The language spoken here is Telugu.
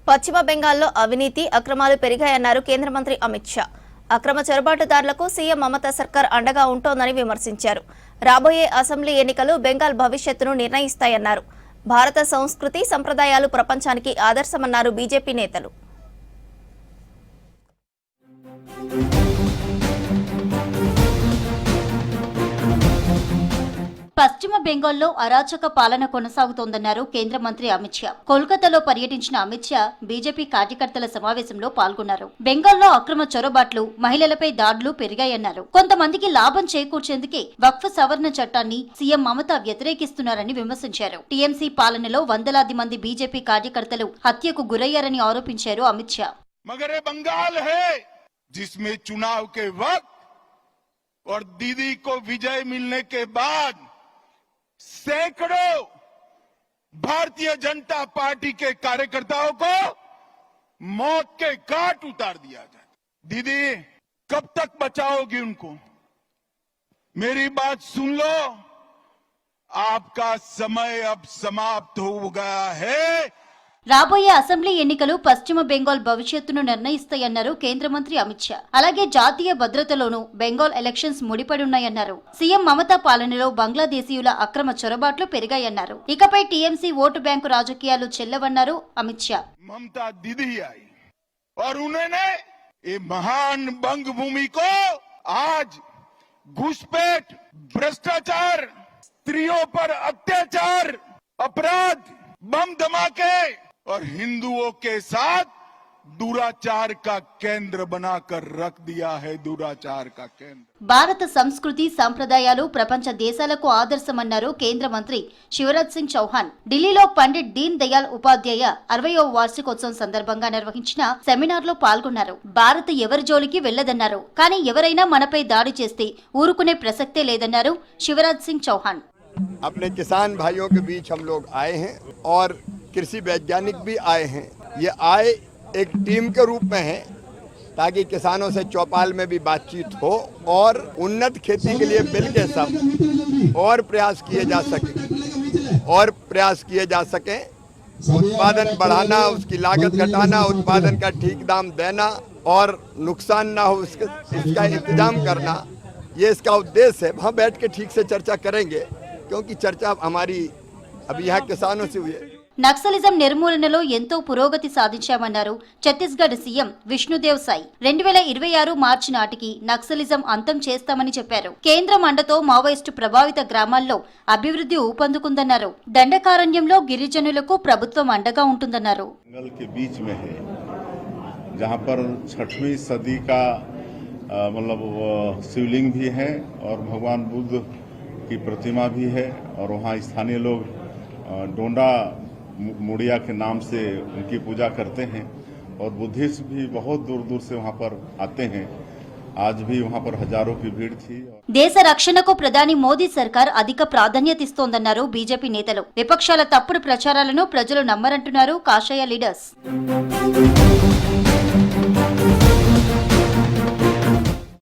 పశ్చిమ బెంగాల్లో అవినీతి అక్రమాలు పెరిగాయన్నారు కేంద్ర మంత్రి అమిత్ షా. అక్రమ చొరబాటుదారులకు సీఎం మమతా సర్కార్ అండగా ఉంటోందని విమర్శించారు. రాబోయే అసెంబ్లీ ఎన్నికలు బెంగాల్ భవిష్యత్తును నిర్ణయిస్తాయన్నారు. భారత సంస్కృతి సంప్రదాయాలు ప్రపంచానికి ఆదర్శమన్నారు బీజేపీ నేతలు. పశ్చిమ బెంగాల్లో అరాచక పాలన కొనసాగుతోందన్నారు కేంద్ర మంత్రి అమిత్ షా. కోల్కతాలో పర్యటించిన అమిత్ షా బీజేపీ కార్యకర్తల సమావేశంలో పాల్గొన్నారు. బెంగాల్లో అక్రమ చొరబాట్లు, మహిళలపై దాడులు పెరిగాయన్నారు. కొంతమందికి లాభం చేకూర్చేందుకే వక్ఫ్ సవరణ చట్టాన్ని సీఎం మమత వ్యతిరేకిస్తున్నారని విమర్శించారు. టీఎంసీ పాలనలో వందలాది మంది బీజేపీ కార్యకర్తలు హత్యకు గురయ్యారని ఆరోపించారు అమిత్ షా. मगर बंगाल है जिसमें चुनाव के वक्त और दीदी को विजय मिलने के बाद सैकड़ों भारतीय जनता पार्टी के कार्यकर्ताओं को मौत के घाट उतार दिया जाए। दीदी कब तक बचाओगी उनको? मेरी बात सुन लो, आपका समय अब समाप्त हो गया है। రాబోయే అసెంబ్లీ ఎన్నికలు పశ్చిమ బెంగాల్ భవిష్యత్తును నిర్ణయిస్తాయన్నారు కేంద్ర మంత్రి అమిత్ షా. అలాగే జాతీయ భద్రతలోనూ బెంగాల్ ఎలక్షన్స్ ముడిపడున్నాయన్నారు. సీఎం మమతా పాలనలో బంగ్లాదేశీయుల అక్రమ చొరబాట్లు పెరిగాయన్నారు. ఇకపై టీఎంసీ ఓటు బ్యాంకు రాజకీయాలు చెల్లవన్నారు అమిత్ షా. ममता दीदी आई और उन्होंने ये महान बंग भूमि को आज घुसपैठ, भ्रष्टाचार, स्त्रियों पर अत्याचार, अपराध, बम धमाके और हिंदुओं के साथ दुराचार का केंद्र बनाकर रख दिया है। दुराचार का केंद्र. భారత సంస్కృతి సంప్రదాయాలు ప్రపంచ దేశాలకు ఆదర్శమన్నారు కేంద్ర మంత్రి శివరాజ్ సింగ్ చౌహాన్. ఢిల్లీలో పండిట్ దీన్ దయాళ్ ఉపాధ్యాయ 60వ వార్షికోత్సవం సందర్భంగా నిర్వహించిన సెమినార్ లో పాల్గొన్నారు. భారత్ ఎవరి జోలికి వెళ్లదన్నారు. కానీ ఎవరైనా మనపై దాడి చేస్తే ఊరుకునే ప్రసక్తే లేదన్నారు శివరాజ్ సింగ్ చౌహాన్. अपने किसान भाइयों के बीच हम लोग आए हैं और कृषि वैज्ञानिक भी आए हैं। ये आए एक टीम के रूप में है ताकि किसानों से चौपाल में भी बातचीत हो और उन्नत खेती के लिए मिल के सब और प्रयास किए जा सके उत्पादन बढ़ाना, उसकी लागत घटाना, उत्पादन का ठीक दाम देना और नुकसान ना हो इसका इंतजाम करना, ये इसका उद्देश्य है। वहाँ बैठ के ठीक से चर्चा करेंगे क्योंकि चर्चा हमारी अभी यहाँ किसानों से हुई है. నక్సలిజం నిర్మూలనలో ఎంతో పురోగతి సాధించామన్నారు ఛత్తీస్గఢ్ సీఎం విష్ణుదేవ్ సాయి. 2026 మార్చి నాటికి నక్సలిజం అంతం చేస్తామని చెప్పారు. కేంద్రం అండతో మావోయిస్టు ప్రభావిత గ్రామాల్లో అభివృద్ధి ఊపందుకుందన్నారు. దండకారణ్యంలో గిరిజనులకు ప్రభుత్వం అండగా ఉంటుందన్నారు. जहाँ पर 6वीं सदी का मतलब शिवलिंग भी है और भगवान बुद्ध की प्रतिमा भी है और वहाँ स्थानीय लोग डोंडा मुड़िया के नाम से उनकी पूजा करते हैं और बुद्धिस्ट भी बहुत दूर दूर से वहाँ पर आते हैं. आज भी वहाँ पर हजारों की भीड़ थी. దేశ రక్షణకు ప్రధాని మోదీ సర్కార్ అధిక ప్రాధాన్యత ఇస్తోందన్నారు బీజేపీ నేతలు. విపక్షాల తప్పుడు ప్రచారాలను ప్రజలు నమ్మరంటున్నారు కాషాయ లీడర్స్.